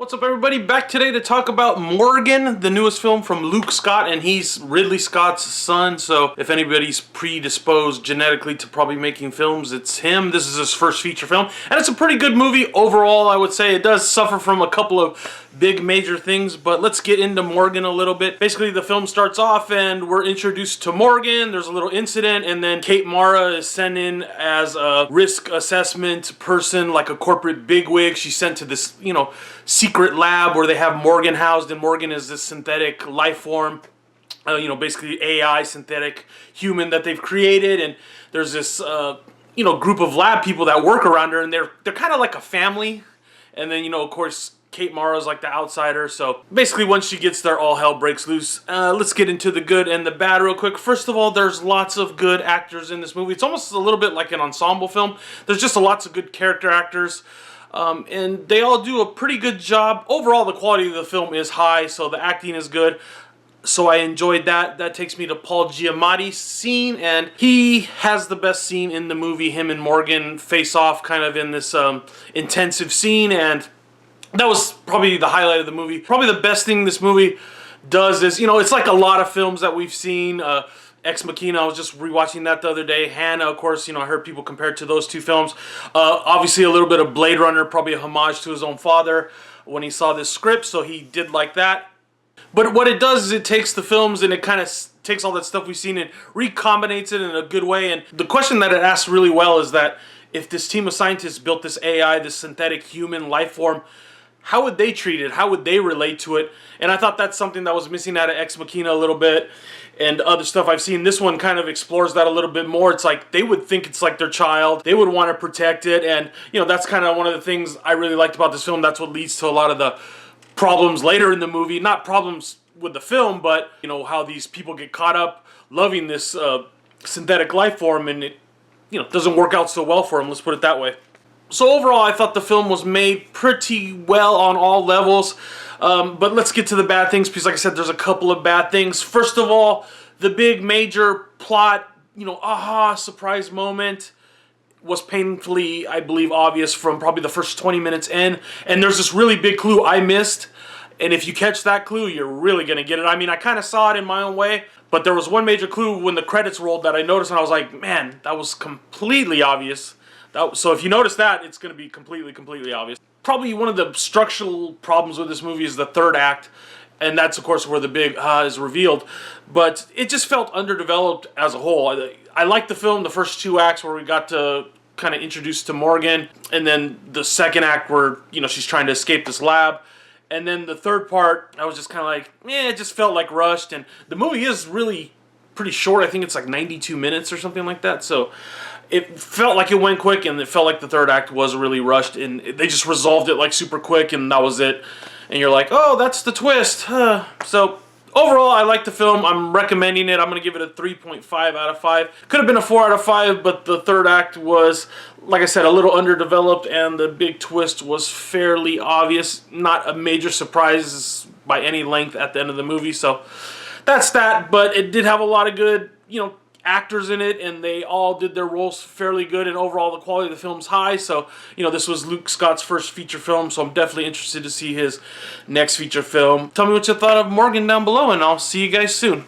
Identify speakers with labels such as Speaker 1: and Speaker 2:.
Speaker 1: What's up, everybody? Back today to talk about Morgan, the newest film from Luke Scott, and he's Ridley Scott's son, so if anybody's predisposed genetically to probably making films, it's him. This is his first feature film, and it's a pretty good movie overall, I would say. It does suffer from a couple of big major things, but let's get into Morgan a little bit. Basically, the film starts off and we're introduced to Morgan. There's a little incident, and then Kate Mara is sent in as a risk assessment person, like a corporate bigwig. She's sent to this, secret lab where they have Morgan housed, and Morgan is this synthetic life form, basically AI synthetic human that they've created, and there's this group of lab people that work around her, and they're kind of like a family. And then of course Kate Mara's like the outsider. So basically once she gets there, all hell breaks loose. Let's get into the good and the bad real quick. First of all, there's lots of good actors in this movie. It's almost a little bit like an ensemble film. There's just lots of good character actors. And they all do a pretty good job. Overall, the quality of the film is high, so the acting is good. So I enjoyed that. That takes me to Paul Giamatti's scene, and he has the best scene in the movie. Him and Morgan face off kind of in this intensive scene, and that was probably the highlight of the movie. Probably the best thing this movie does is, it's like a lot of films that we've seen. Ex Machina, I was just rewatching that the other day. Hannah, of course, I heard people compare it to those two films. Obviously a little bit of Blade Runner, probably a homage to his own father when he saw this script, so he did like that. But what it does is it takes the films and it kind of takes all that stuff we've seen and recombinates it in a good way. And the question that it asks really well is that if this team of scientists built this AI, this synthetic human life form, how would they treat it? How would they relate to it? And I thought that's something that was missing out of Ex Machina a little bit and other stuff I've seen. This one kind of explores that a little bit more. It's like they would think it's like their child. They would want to protect it. And, that's kind of one of the things I really liked about this film. That's what leads to a lot of the problems later in the movie. Not problems with the film, but, how these people get caught up loving this synthetic life form, and it, doesn't work out so well for them. Let's put it that way. So overall, I thought the film was made pretty well on all levels. But let's get to the bad things, because like I said, there's a couple of bad things. First of all, the big major plot, aha, surprise moment was painfully, I believe, obvious from probably the first 20 minutes in. And there's this really big clue I missed. And if you catch that clue, you're really going to get it. I mean, I kind of saw it in my own way, but there was one major clue when the credits rolled that I noticed, and I was like, man, that was completely obvious. So if you notice that, it's going to be completely obvious. Probably one of the structural problems with this movie is the third act, and that's, of course, where the big is revealed. But it just felt underdeveloped as a whole. I liked the film, the first two acts where we got to kind of introduced to Morgan, and then the second act where, she's trying to escape this lab. And then the third part, I was just kind of like, it just felt like rushed. And the movie is really pretty short. I think it's like 92 minutes or something like that. So it felt like it went quick, and it felt like the third act was really rushed, and they just resolved it like super quick, and that was it. And you're like, oh, that's the twist. So overall, I like the film. I'm recommending it. I'm going to give it a 3.5 out of 5. Could have been a 4 out of 5, but the third act was, like I said, a little underdeveloped, and the big twist was fairly obvious. Not a major surprise by any length at the end of the movie. So that's that, but it did have a lot of good, actors in it, and they all did their roles fairly good, and overall the quality of the film's high. So this was Luke Scott's first feature film, so I'm definitely interested to see his next feature film. Tell me what you thought of Morgan down below, and I'll see you guys soon.